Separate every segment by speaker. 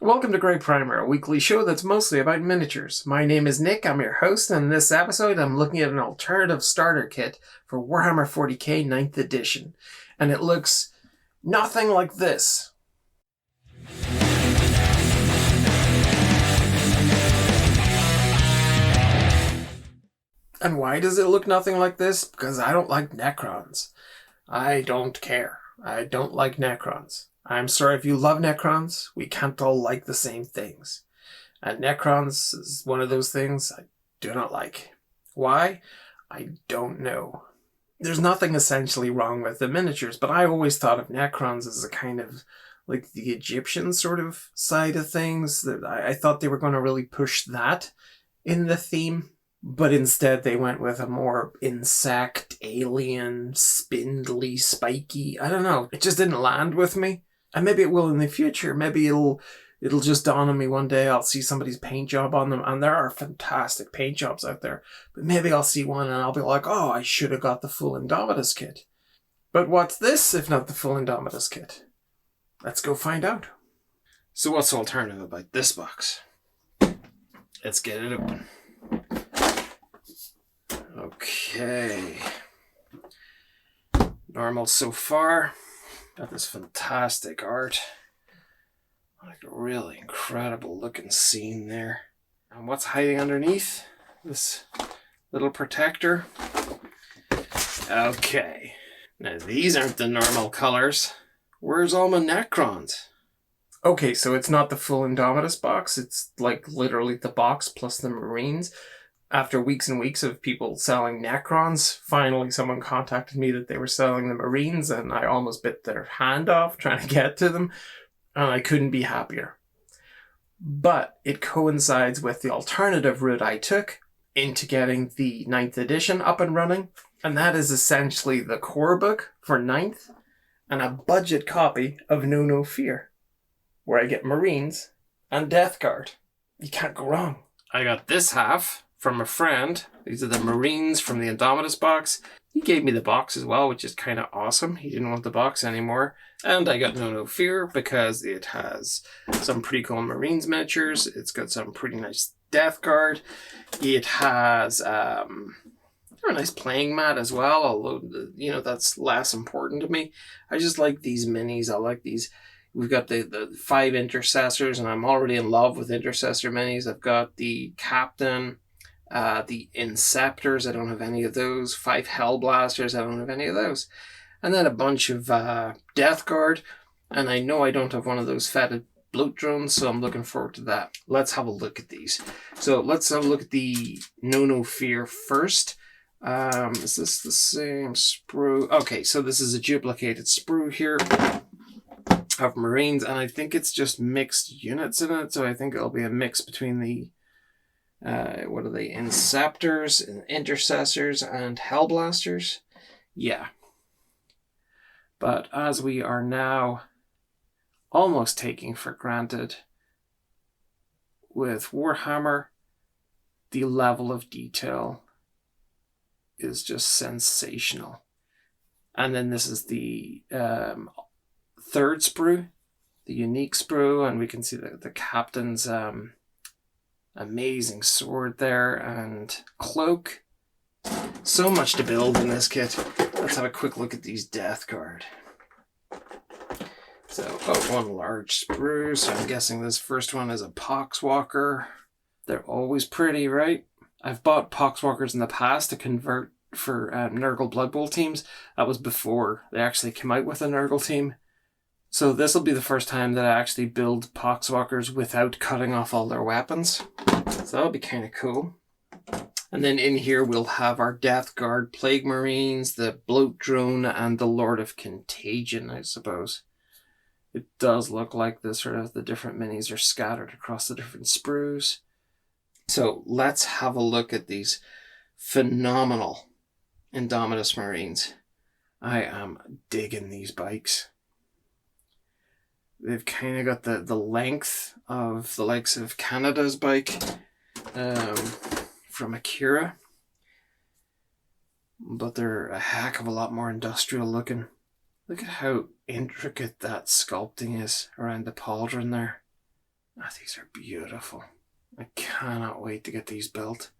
Speaker 1: Welcome to Grey Primer, a weekly show that's mostly about miniatures. My name is Nick, I'm your host, and in this episode I'm looking at an alternative starter kit for Warhammer 40K 9th edition. And it looks nothing like this. And why does it look nothing like this? Because I don't like Necrons. I don't care. I don't like Necrons. I'm sorry if you love Necrons, we can't all like the same things. And Necrons is one of those things I do not like. Why? I don't know. There's nothing essentially wrong with the miniatures, but I always thought of Necrons as a kind of like the Egyptian sort of side of things. I thought they were going to really push that in the theme, but instead they went with a more insect, alien, spindly, spiky, I don't know. It just didn't land with me. And maybe it will in the future. Maybe it'll just dawn on me one day. I'll see somebody's paint job on them. And there are fantastic paint jobs out there. But maybe I'll see one and I'll be like, oh, I should have got the full Indomitus kit. But what's this if not the full Indomitus kit? Let's go find out. So what's the alternative about this box? Let's get it open. Okay. Normal so far. Got this fantastic art. Like a really incredible looking scene there. And what's hiding underneath this little protector? Okay. Now these aren't the normal colors. Where's all my Necrons? Okay, so it's not the full Indomitus box. It's like literally the box plus the Marines. After weeks and weeks of people selling Necrons, finally someone contacted me that they were selling the Marines, and I almost bit their hand off trying to get to them, and I couldn't be happier. But it coincides with the alternative route I took into getting the 9th edition up and running, and that is essentially the core book for 9th and a budget copy of Know No Fear, where I get Marines and Death Guard. You can't go wrong. I got this half from a friend. These are the Marines from the Indomitus box. He gave me the box as well, which is kind of awesome. He didn't want the box anymore. And I got No Fear because it has some pretty cool Marines miniatures. It's got some pretty nice Death Guard. It has a nice playing mat as well, although, that's less important to me. I just like these minis. I like these. We've got the 5 Intercessors, and I'm already in love with Intercessor minis. I've got the Captain, the Inceptors, I don't have any of those. 5 Hellblasters, I don't have any of those. And then a bunch of Death Guard, and I know I don't have one of those fetid bloat drones, so I'm looking forward to that. Let's have a look at these. So let's have a look at the Know No Fear first. Is this the same sprue? Okay, so this is a duplicated sprue here of Marines, and I think it's just mixed units in it, so I think it'll be a mix between the what are they? Inceptors, Intercessors, and Hellblasters? Yeah. But as we are now almost taking for granted with Warhammer, the level of detail is just sensational. And then this is the third sprue, the unique sprue, and we can see the Captain's amazing sword there and cloak. So much to build in this kit. Let's have a quick look at these Death Guard. So, one large sprue. So I'm guessing this first one is a Pox Walker. They're always pretty, right? I've bought Pox Walkers in the past to convert for Nurgle Blood Bowl teams. That was before they actually came out with a Nurgle team. So this will be the first time that I actually build Pox Walkers without cutting off all their weapons. So that'll be kind of cool. And then in here we'll have our Death Guard, Plague Marines, the Bloat Drone, and the Lord of Contagion, I suppose. It does look like the different minis are scattered across the different sprues. So let's have a look at these phenomenal Indominus Marines. I am digging these bikes. They've kind of got the length of the likes of Canada's bike from Akira. But they're a heck of a lot more industrial looking. Look at how intricate that sculpting is around the pauldron there. Oh, these are beautiful. I cannot wait to get these built.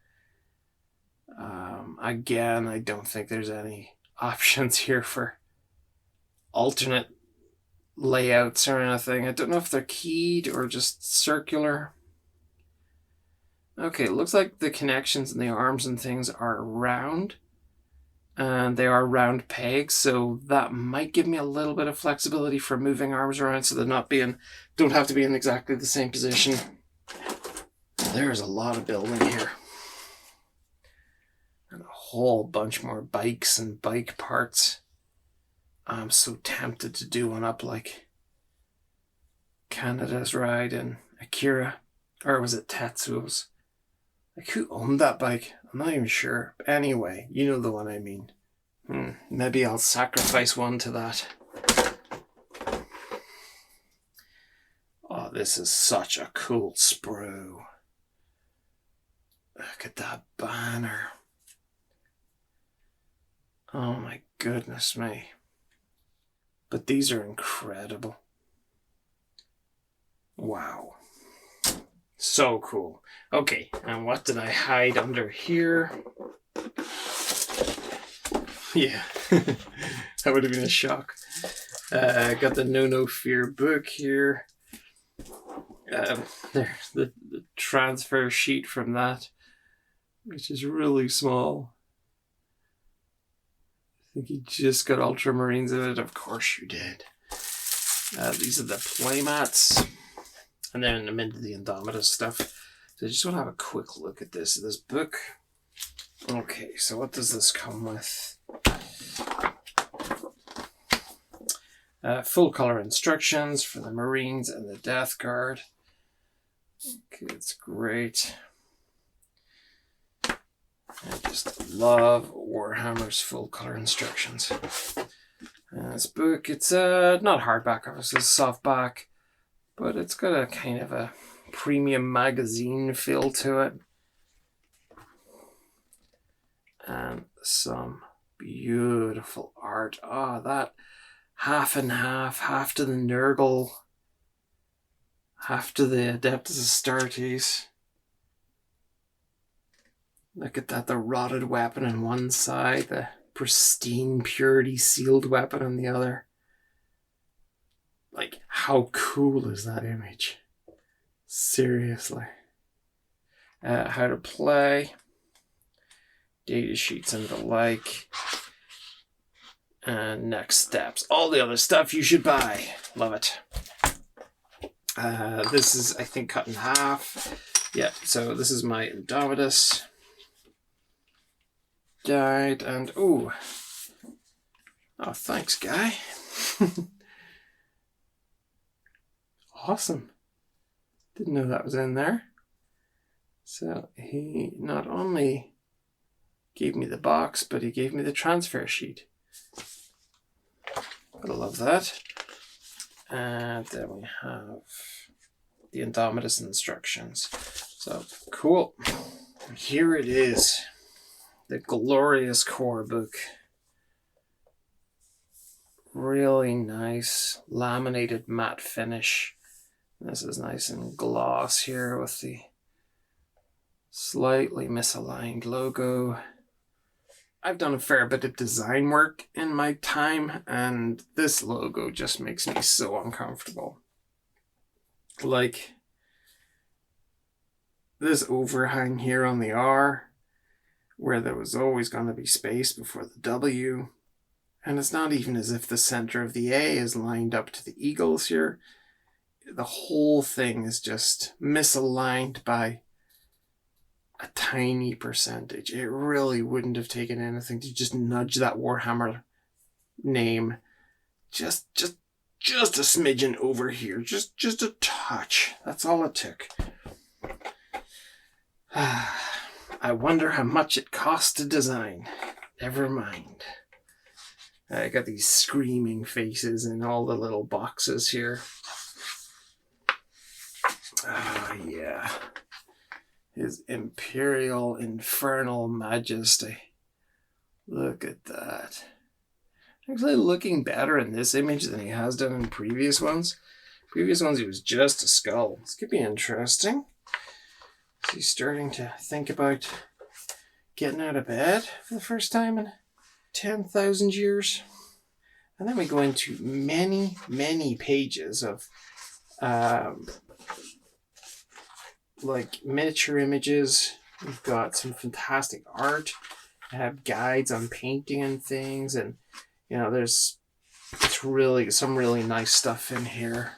Speaker 1: Again, I don't think there's any options here for alternate layouts or anything. I don't know if they're keyed or just circular. Okay, it looks like the connections and the arms and things are round. And they are round pegs, so that might give me a little bit of flexibility for moving arms around so they're don't have to be in exactly the same position. There's a lot of building here. And a whole bunch more bikes and bike parts. I'm so tempted to do one up like Canada's Ride and Akira. Or was it Tetsuo's? Like, who owned that bike? I'm not even sure. But anyway, you know the one I mean. Maybe I'll sacrifice one to that. Oh, this is such a cool sprue. Look at that banner. Oh my goodness me. But these are incredible. Wow. So cool. Okay, and what did I hide under here? Yeah, that would have been a shock. I got the No Fear book here. There's the transfer sheet from that, which is really small. I think you just got Ultramarines in it. Of course you did. These are the playmats. And then I'm into the Indomitus stuff. So I just want to have a quick look at this book. Okay, so what does this come with? Full color instructions for the Marines and the Death Guard. Okay, it's great. I just love Warhammer's full color instructions. This book, it's not hardback, obviously, it's softback, but it's got a kind of a premium magazine feel to it. And some beautiful art. Oh, that half and half to the Nurgle, half to the Adeptus Astartes. Look at that, the rotted weapon on one side, the pristine purity sealed weapon on the other. Like, how cool is that image? Seriously. How to play, data sheets and the like, and next steps. All the other stuff you should buy. Love it. This is, I think, cut in half. Yeah, so this is my Indomitus guide, and oh, thanks, guy. Awesome. Didn't know that was in there. So he not only gave me the box, but he gave me the transfer sheet. Gotta love that. And then we have the Indomitus instructions. So cool. Here it is. The glorious core book. Really nice laminated matte finish. This is nice and gloss here with the slightly misaligned logo. I've done a fair bit of design work in my time, and this logo just makes me so uncomfortable. Like, this overhang here on the R, where there was always going to be space before the W, and it's not even as if the center of the A is lined up to the eagles here. The whole thing is just misaligned by a tiny percentage. It really wouldn't have taken anything to just nudge that Warhammer name just a smidgen over here, just a touch. That's all it took. I wonder how much it cost to design. Never mind. I got these screaming faces in all the little boxes here. Yeah. His Imperial Infernal Majesty. Look at that. Actually looking better in this image than he has done in previous ones. Previous ones, he was just a skull. This could be interesting. So he's starting to think about getting out of bed for the first time in 10,000 years. And then we go into many, many pages of like miniature images. We've got some fantastic art. I have guides on painting and things, and you know, it's really some really nice stuff in here.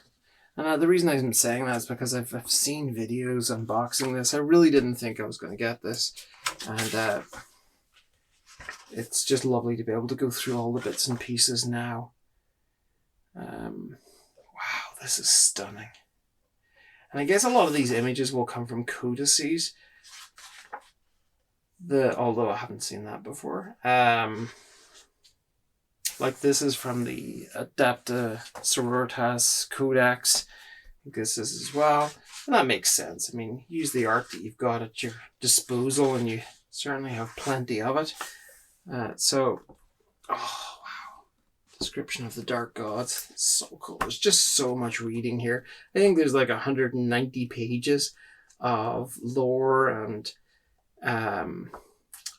Speaker 1: And the reason I'm saying that is because I've seen videos unboxing this. I really didn't think I was going to get this, and it's just lovely to be able to go through all the bits and pieces now. Wow, this is stunning. And I guess a lot of these images will come from codices. Although I haven't seen that before. Like this is from the Adepta Sororitas Codex. I think this is as well. And that makes sense. I mean, use the art that you've got at your disposal, and you certainly have plenty of it. Oh wow. Description of the Dark Gods. It's so cool. There's just so much reading here. I think there's like 190 pages of lore and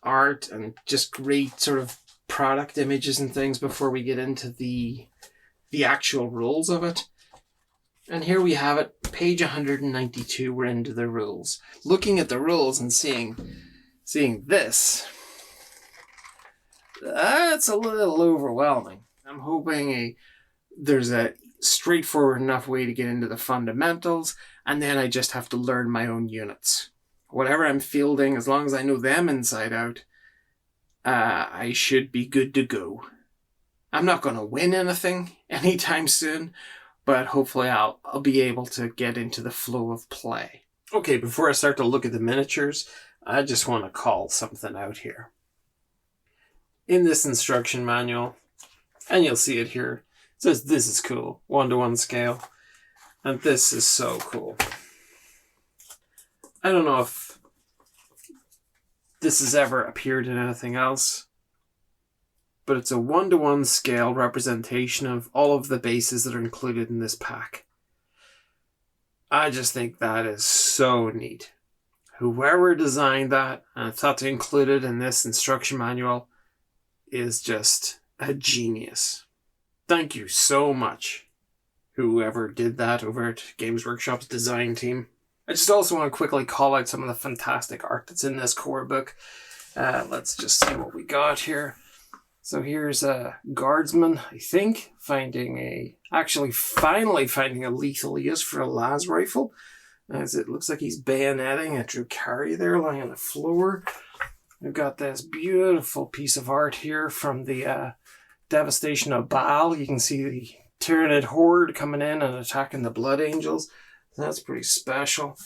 Speaker 1: art and just great sort of product images and things before we get into the actual rules of it. And here we have it, page 192, we're into the rules. Looking at the rules and seeing this, that's a little overwhelming. I'm hoping there's a straightforward enough way to get into the fundamentals, and then I just have to learn my own units. Whatever I'm fielding, as long as I know them inside out, I should be good to go. I'm not going to win anything anytime soon, but hopefully I'll be able to get into the flow of play. Okay, before I start to look at the miniatures, I just want to call something out here. In this instruction manual, and you'll see it here, it says this is cool, 1-to-1 scale, and this is so cool. I don't know if this has ever appeared in anything else, but it's a 1-to-1 scale representation of all of the bases that are included in this pack. I just think that is so neat. Whoever designed that and thought to include it in this instruction manual is just a genius. Thank you so much, whoever did that over at Games Workshop's design team. I just also want to quickly call out some of the fantastic art that's in this core book. Let's just see what we got here. So here's a guardsman, I think, finally finding a lethal use for a las rifle, as it looks like he's bayoneting a Judicar there lying on the floor. We've got this beautiful piece of art here from the Devastation of Baal. You can see the Tyranid Horde coming in and attacking the Blood Angels. That's pretty special.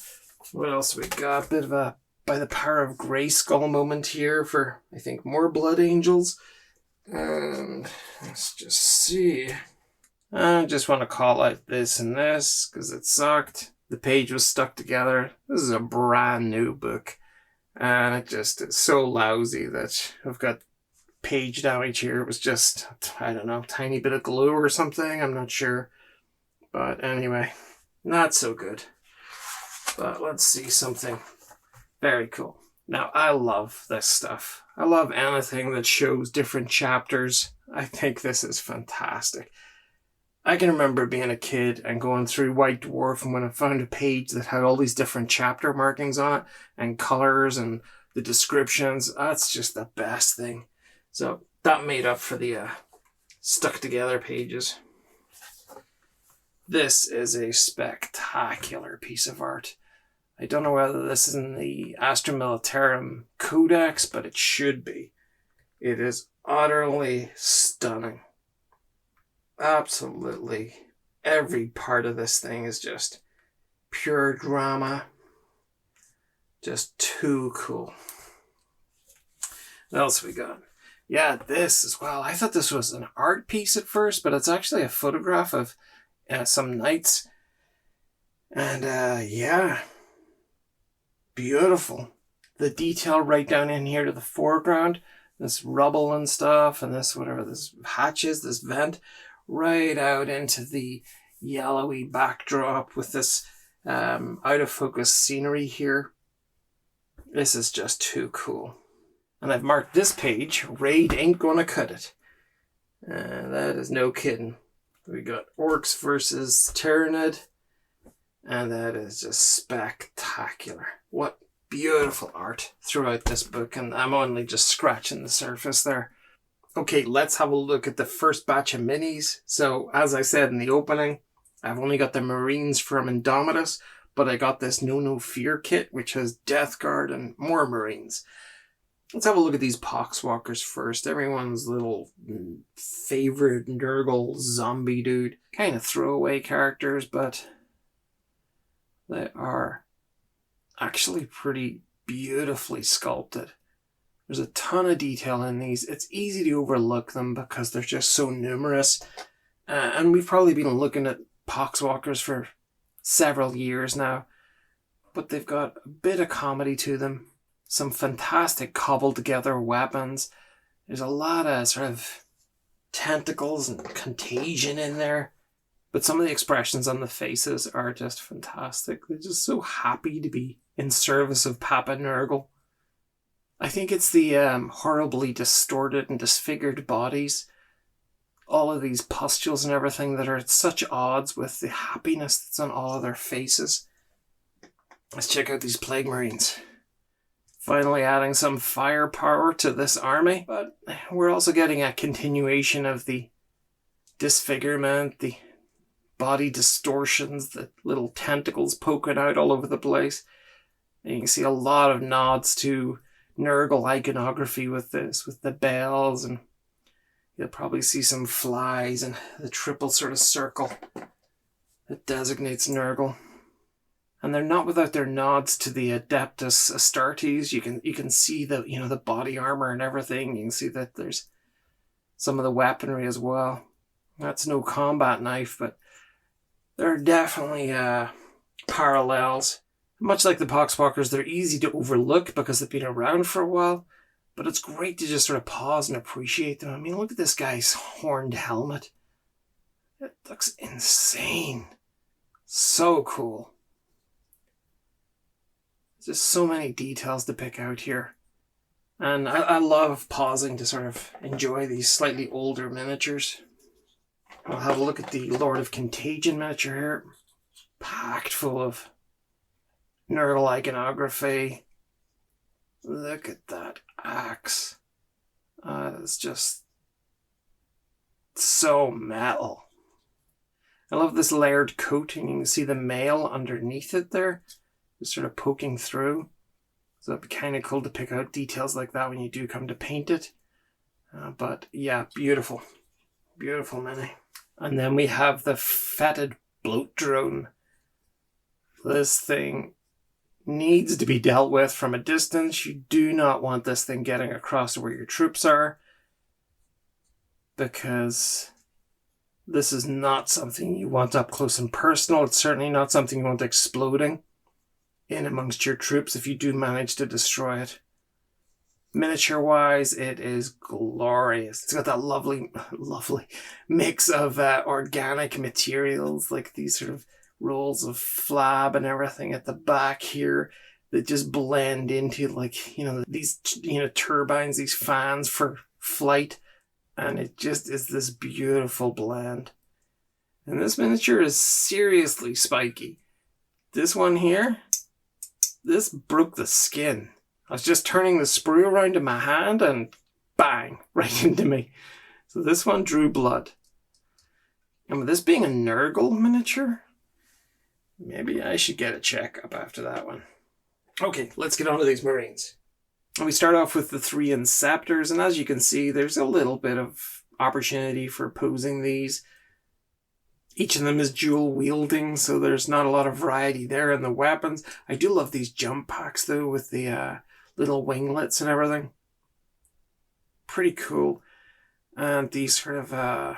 Speaker 1: What else we got? A bit of a By the Power of Grayskull moment here for, I think, more Blood Angels. And let's just see. I just want to call out this and this because it sucked. The page was stuck together. This is a brand new book. And it just is so lousy that I've got page damage here. It was just, I don't know, tiny bit of glue or something. I'm not sure. But anyway, not so good. But let's see something very cool. Now, I love this stuff. I love anything that shows different chapters. I think this is fantastic. I can remember being a kid and going through White Dwarf, and when I found a page that had all these different chapter markings on it and colors and the descriptions, that's just the best thing. So that made up for the stuck together pages. This is a spectacular piece of art. I don't know whether this is in the Astra Militarum Codex, but it should be. It is utterly stunning. Absolutely. Every part of this thing is just pure drama. Just too cool. What else we got? Yeah, this as well. I thought this was an art piece at first, but it's actually a photograph of some knights. And yeah, beautiful. The detail right down in here to the foreground, this rubble and stuff, and this whatever this hatch is, this vent, right out into the yellowy backdrop with this out of focus scenery here. This is just too cool. And I've marked this page, Raid ain't gonna cut it. That is no kidding. We got Orcs versus Tyranid, and that is just spectacular. What beautiful art throughout this book, and I'm only just scratching the surface there. Okay, let's have a look at the first batch of minis. So, as I said in the opening, I've only got the Marines from Indomitus, but I got this No Fear kit, which has Death Guard and more Marines. Let's have a look at these Pox Walkers first. Everyone's little favorite Nurgle zombie dude. Kind of throwaway characters, but they are actually pretty beautifully sculpted. There's a ton of detail in these. It's easy to overlook them because they're just so numerous. And we've probably been looking at Pox Walkers for several years now. But they've got a bit of comedy to them. Some fantastic cobbled together weapons. There's a lot of sort of tentacles and contagion in there. But some of the expressions on the faces are just fantastic. They're just so happy to be in service of Papa Nurgle. I think it's the horribly distorted and disfigured bodies. All of these pustules and everything that are at such odds with the happiness that's on all of their faces. Let's check out these Plague Marines. Finally adding some firepower to this army, but we're also getting a continuation of the disfigurement, the body distortions, the little tentacles poking out all over the place. And you can see a lot of nods to Nurgle iconography with this, with the bells, and you'll probably see some flies and the triple sort of circle that designates Nurgle. And they're not without their nods to the Adeptus Astartes. You can see the the body armor and everything. You can see that there's some of the weaponry as well. That's no combat knife, but there are definitely parallels. Much like the Pox Walkers, they're easy to overlook because they've been around for a while. But it's great to just sort of pause and appreciate them. I mean, look at this guy's horned helmet. It looks insane. So cool. Just so many details to pick out here. And I love pausing to sort of enjoy these slightly older miniatures. We'll have a look at the Lord of Contagion miniature here. Packed full of Nurgle iconography. Look at that axe. It's just so metal. I love this layered coat, and you can see the mail underneath it there. Just sort of poking through. So it'd be kind of cool to pick out details like that when you do come to paint it. But yeah, beautiful. Beautiful mini. And then we have the fetid bloat drone. This thing needs to be dealt with from a distance. You do not want this thing getting across to where your troops are, because this is not something you want up close and personal. It's certainly not something you want exploding in amongst your troops if you do manage to destroy it. Miniature wise, it is glorious. It's got that lovely mix of organic materials, like these sort of rolls of flab and everything at the back here that just blend into, like, these turbines, these fans for flight, and it just is this beautiful blend. And this miniature is seriously spiky. This one here, this broke the skin. I was just turning the sprue around in my hand and bang, right into me. So this one drew blood. And with this being a Nurgle miniature, maybe I should get a checkup after that one. Okay, let's get on to these Marines. And we start off with the 3 Inceptors, and as you can see, there's a little bit of opportunity for posing these. Each of them is dual wielding, so there's not a lot of variety there in the weapons. I do love these jump packs though, with the little winglets and everything. Pretty cool. And these sort of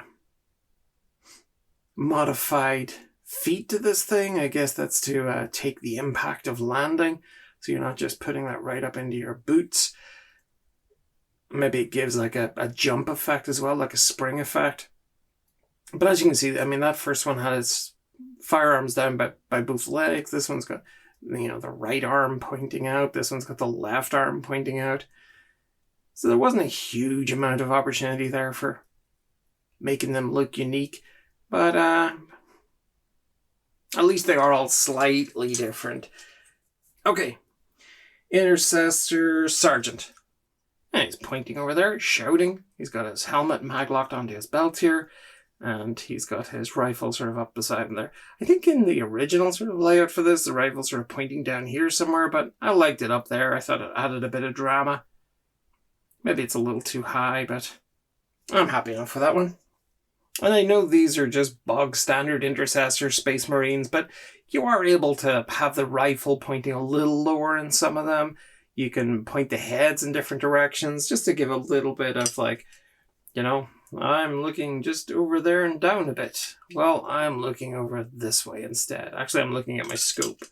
Speaker 1: modified feet to this thing. I guess that's to take the impact of landing, so you're not just putting that right up into your boots. Maybe it gives like a jump effect as well, like a spring effect. But as you can see, I mean, that first one had its firearms down by both legs. This one's got, the right arm pointing out. This one's got the left arm pointing out. So there wasn't a huge amount of opportunity there for making them look unique. But at least they are all slightly different. Okay. Intercessor Sergeant. And he's pointing over there, shouting. He's got his helmet maglocked onto his belt here. And he's got his rifle sort of up beside him there. I think in the original sort of layout for this, the rifle's sort of pointing down here somewhere, but I liked it up there. I thought it added a bit of drama. Maybe it's a little too high, but I'm happy enough with that one. And I know these are just bog standard Intercessor Space Marines, but you are able to have the rifle pointing a little lower in some of them. You can point the heads in different directions just to give a little bit of I'm looking just over there and down a bit. Well, I'm looking over this way instead. Actually, I'm looking at my scope.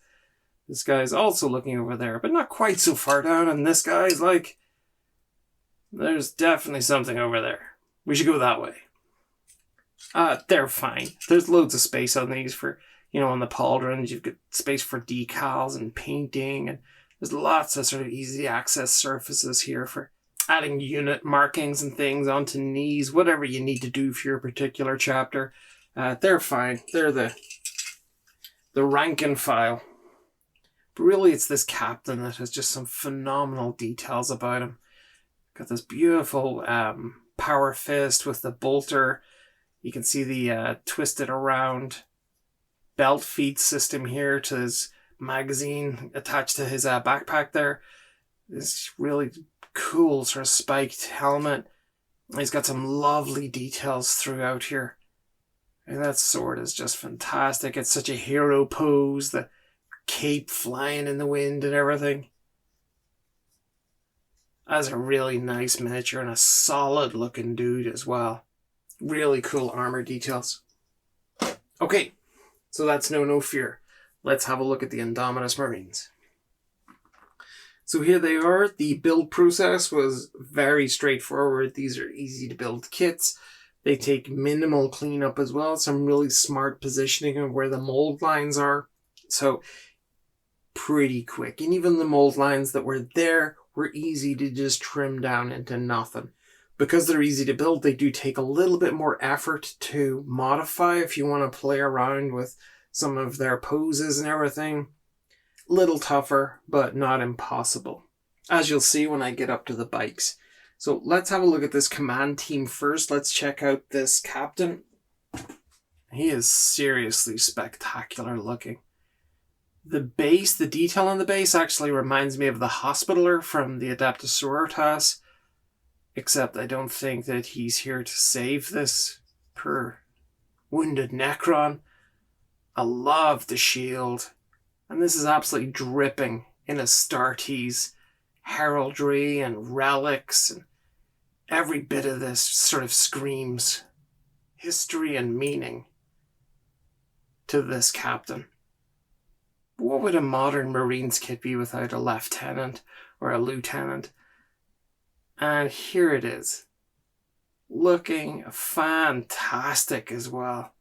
Speaker 1: This guy's also looking over there, but not quite so far down. And this guy's like, there's definitely something over there. We should go that way. They're fine. There's loads of space on these for, on the pauldrons. You've got space for decals and painting. And there's lots of sort of easy access surfaces here for adding unit markings and things onto knees, whatever you need to do for your particular chapter. They're fine. They're the rank and file. But really, it's this captain that has just some phenomenal details about him. Got this beautiful power fist with the bolter. You can see the twisted around belt feed system here to his magazine attached to his backpack there. This really cool sort of spiked helmet. He's got some lovely details throughout here. And that sword is just fantastic. It's such a hero pose. The cape flying in the wind and everything. That's a really nice miniature and a solid looking dude as well. Really cool armor details. Okay, so that's no fear. Let's have a look at the Indominus Marines. So here they are. The build process was very straightforward. These are easy to build kits. They take minimal cleanup as well. Some really smart positioning of where the mold lines are. So pretty quick. And even the mold lines that were there were easy to just trim down into nothing. Because they're easy to build, they do take a little bit more effort to modify if you want to play around with some of their poses and everything. Little tougher, but not impossible, as you'll see when I get up to the bikes. So let's have a look at this command team first. Let's check out this captain. He is seriously spectacular looking. The base, the detail on the base actually reminds me of the Hospitaller from the Adeptus Sororitas, except I don't think that he's here to save this poor wounded Necron. I love the shield. And this is absolutely dripping in Astartes heraldry and relics. And every bit of this sort of screams history and meaning to this captain. What would a modern Marines kit be without a lieutenant or a lieutenant? And here it is. Looking fantastic as well.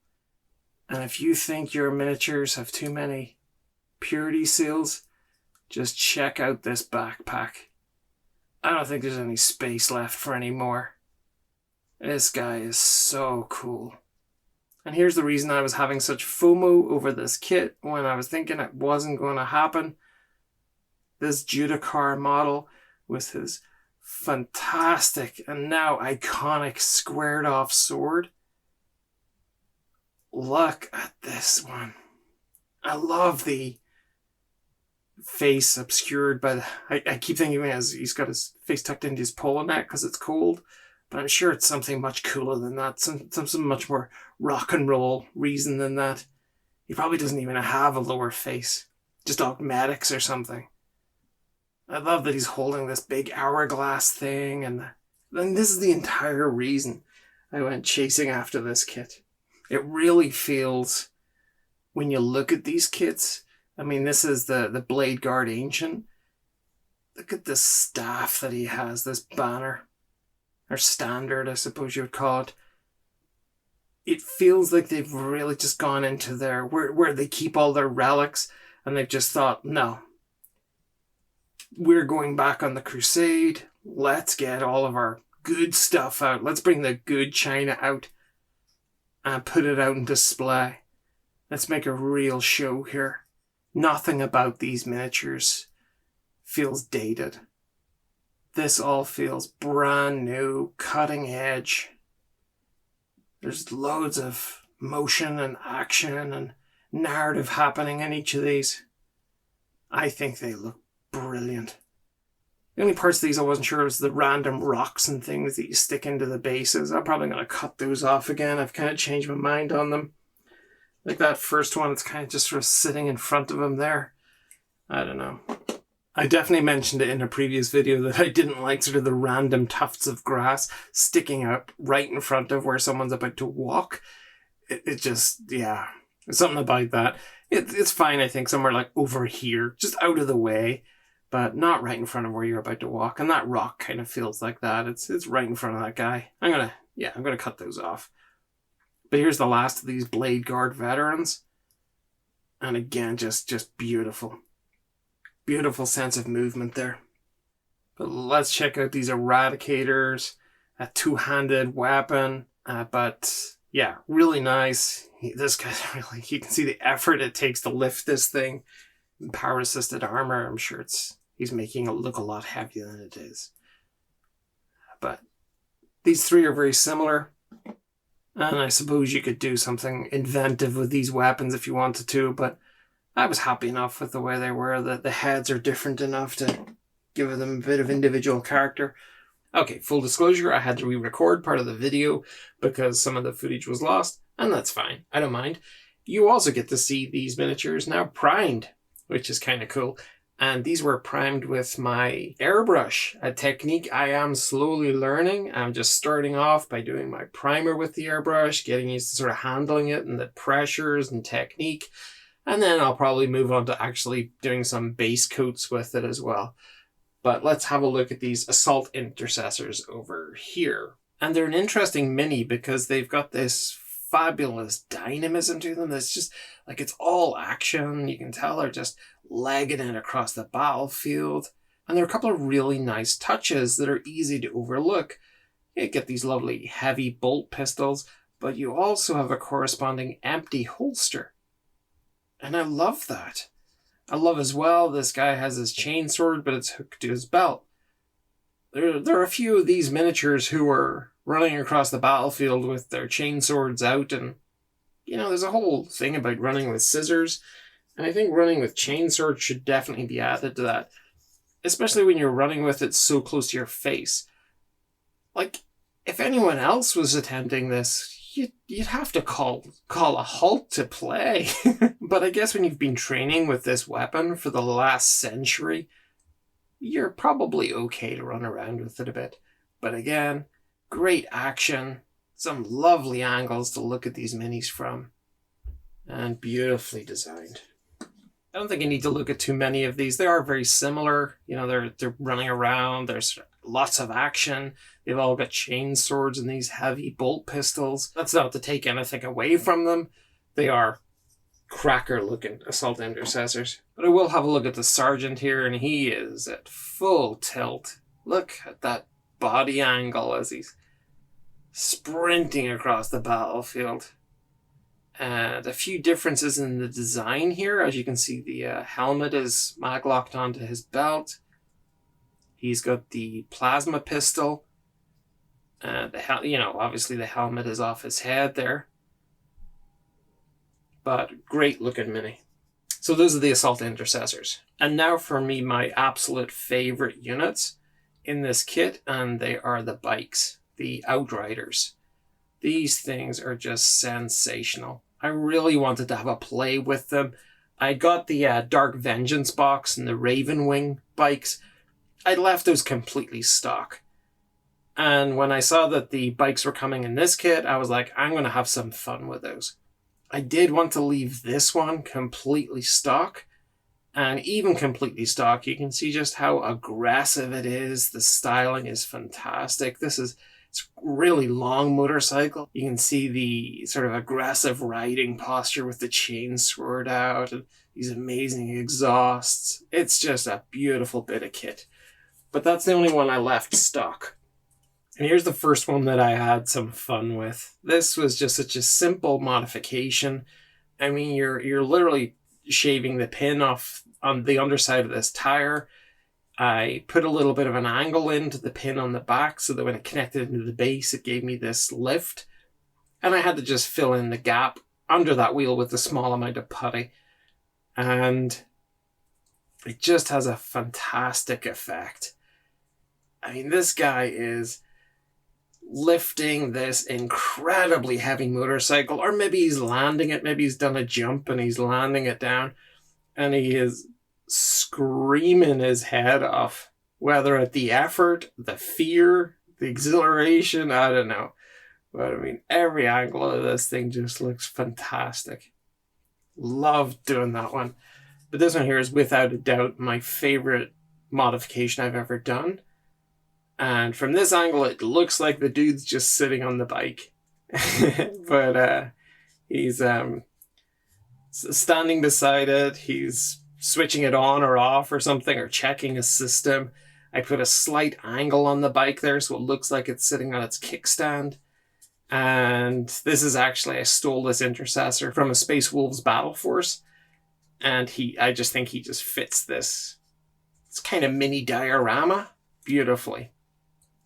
Speaker 1: And if you think your miniatures have too many purity seals, just check out this backpack. I don't think there's any space left for any more. This guy is so cool. And here's the reason I was having such FOMO over this kit when I was thinking it wasn't going to happen. This Judicar model with his fantastic and now iconic squared off sword. Look at this one. I love the face obscured by the... I keep thinking as he's got his face tucked into his polo neck because it's cold, but I'm sure it's something much cooler than that. Some much more rock and roll reason than that. He probably doesn't even have a lower face. Just augmatics or something. I love that he's holding this big hourglass thing, and this is the entire reason I went chasing after this kit. It really feels, when you look at these kits, I mean, this is the Bladeguard Ancient. Look at this staff that he has, this banner. Or standard, I suppose you would call it. it feels like they've really just gone into their, where they keep all their relics, and they've just thought, no, we're going back on the crusade. Let's get all of our good stuff out. Let's bring the good china out and put it out on display. Let's make a real show here. Nothing about these miniatures feels dated. This all feels brand new, cutting edge. There's loads of motion and action and narrative happening in each of these. I think they look brilliant. The only parts of these I wasn't sure was the random rocks and things that you stick into the bases. I'm probably going to cut those off again. I've kind of changed my mind on them. Like that first one, it's kind of just sort of sitting in front of him there. I don't know. I definitely mentioned it in a previous video that I didn't like sort of the random tufts of grass sticking up right in front of where someone's about to walk. It just, yeah, there's something about that. It's fine, I think, somewhere like over here, just out of the way, but not right in front of where you're about to walk. And that rock kind of feels like that. It's right in front of that guy. I'm gonna cut those off. But here's the last of these Bladeguard Veterans. And again, just beautiful. Beautiful sense of movement there. But let's check out these Eradicators. A two-handed weapon. But yeah, really nice. This guy's really, you can see the effort it takes to lift this thing. Power-assisted armour, I'm sure he's making it look a lot heavier than it is. But these three are very similar. And I suppose you could do something inventive with these weapons if you wanted to, but I was happy enough with the way they were. The heads are different enough to give them a bit of individual character. Okay, full disclosure, I had to re-record part of the video because some of the footage was lost, and that's fine. I don't mind. You also get to see these miniatures now primed, which is kind of cool. And these were primed with my airbrush, a technique I am slowly learning. I'm just starting off by doing my primer with the airbrush, getting used to sort of handling it and the pressures and technique. And then I'll probably move on to actually doing some base coats with it as well. But let's have a look at these Assault Intercessors over here. And they're an interesting mini because they've got this fabulous dynamism to them. That's just like, it's all action. You can tell they're just legging it across the battlefield. And there are a couple of really nice touches that are easy to overlook. You get these lovely heavy bolt pistols, but you also have a corresponding empty holster. And I love that. I love as well, this guy has his chainsword, but it's hooked to his belt. There are a few of these miniatures who are running across the battlefield with their chainswords out, and, you know, there's a whole thing about running with scissors, and I think running with chainsword should definitely be added to that, especially when you're running with it so close to your face. Like, if anyone else was attempting this, you'd have to call a halt to play. But I guess when you've been training with this weapon for the last century, you're probably okay to run around with it a bit. But again, great action, some lovely angles to look at these minis from, and beautifully designed. I don't think you need to look at too many of these. They are very similar. You know, they're running around. There's lots of action. They've all got chain swords and these heavy bolt pistols. That's not to take anything away from them. They are cracker-looking Assault Intercessors. But I will have a look at the Sergeant here, and he is at full tilt. Look at that body angle as he's sprinting across the battlefield. And a few differences in the design here. As you can see, the helmet is mag-locked onto his belt. He's got the plasma pistol. Obviously the helmet is off his head there. But great looking mini. So those are the Assault Intercessors. And now for me, my absolute favorite units in this kit, and they are the bikes, the Outriders. These things are just sensational. I really wanted to have a play with them. I got the Dark Vengeance box and the Raven Wing bikes. I left those completely stock. And when I saw that the bikes were coming in this kit, I was like, I'm going to have some fun with those. I did want to leave this one completely stock. And even completely stock, you can see just how aggressive it is. The styling is fantastic. This is It's a really long motorcycle. You can see the sort of aggressive riding posture with the chain sword out and these amazing exhausts. It's just a beautiful bit of kit. But that's the only one I left stock. And here's the first one that I had some fun with. This was just such a simple modification. I mean, you're literally shaving the pin off on the underside of this tire. I put a little bit of an angle into the pin on the back so that when it connected into the base, it gave me this lift. And I had to just fill in the gap under that wheel with a small amount of putty. And it just has a fantastic effect. I mean, this guy is lifting this incredibly heavy motorcycle, or maybe he's landing it, maybe he's done a jump and he's landing it down, and he is screaming his head off, whether at the effort, the fear, the exhilaration, I don't know. But I mean, every angle of this thing just looks fantastic. Love doing that one. But this one here is without a doubt my favorite modification I've ever done. And from this angle, it looks like the dude's just sitting on the bike. But he's standing beside it. He's switching it on or off or something, or checking a system. I put a slight angle on the bike there so it looks like it's sitting on its kickstand. And this is actually, I stole this Intercessor from a Space Wolves battle force. And I just think he just fits this. It's kind of mini diorama beautifully.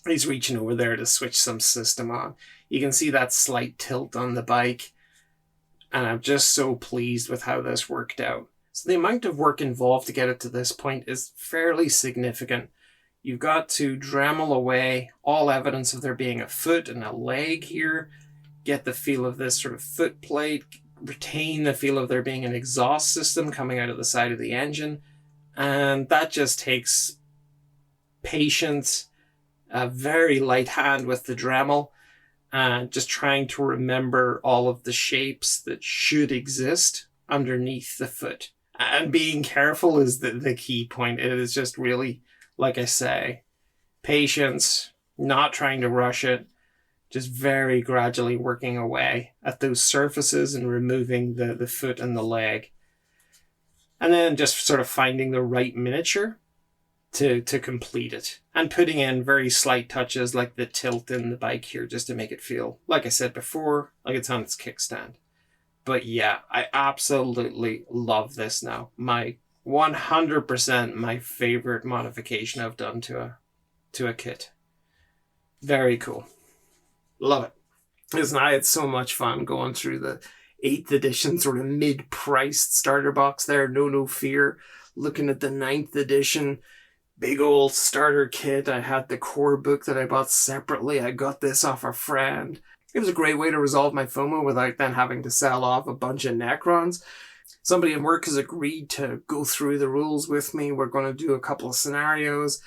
Speaker 1: He's reaching over there to switch some system on. You can see that slight tilt on the bike. And I'm just so pleased with how this worked out. So the amount of work involved to get it to this point is fairly significant. You've got to Dremel away all evidence of there being a foot and a leg here. Get the feel of this sort of foot plate. Retain the feel of there being an exhaust system coming out of the side of the engine. And that just takes patience, a very light hand with the Dremel, and just trying to remember all of the shapes that should exist underneath the foot. And being careful is the key point. It is just really, like I say, patience, not trying to rush it, just very gradually working away at those surfaces and removing the foot and the leg. And then just sort of finding the right miniature to complete it. And putting in very slight touches like the tilt in the bike here just to make it feel, like I said before, like it's on its kickstand. But yeah, I absolutely love this now. My 100% my favorite modification I've done to a kit. Very cool. Love it. Listen, I had so much fun going through the 8th edition sort of mid-priced starter box there. No fear. Looking at the 9th edition big old starter kit. I had the core book that I bought separately. I got this off a friend. It was a great way to resolve my FOMO without then having to sell off a bunch of Necrons. Somebody in work has agreed to go through the rules with me. We're going to do a couple of scenarios.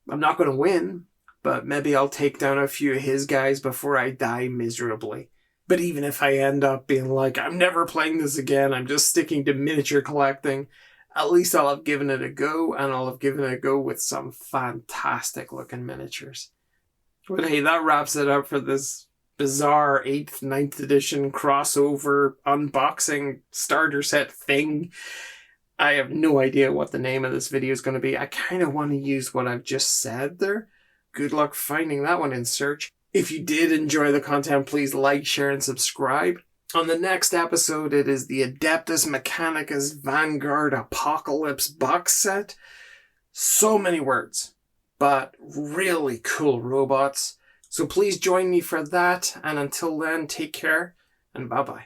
Speaker 1: I'm not going to win, but maybe I'll take down a few of his guys before I die miserably. But even if I end up being like, I'm never playing this again, I'm just sticking to miniature collecting, at least I'll have given it a go, and I'll have given it a go with some fantastic looking miniatures. But hey, that wraps it up for this bizarre 8th, 9th edition crossover unboxing starter set thing. I have no idea what the name of this video is going to be. I kind of want to use what I've just said there. Good luck finding that one in search. If you did enjoy the content, please like, share, and subscribe. On the next episode, it is the Adeptus Mechanicus Vanguard Apocalypse box set. So many words, but really cool robots. So please join me for that, and until then, take care, and bye-bye.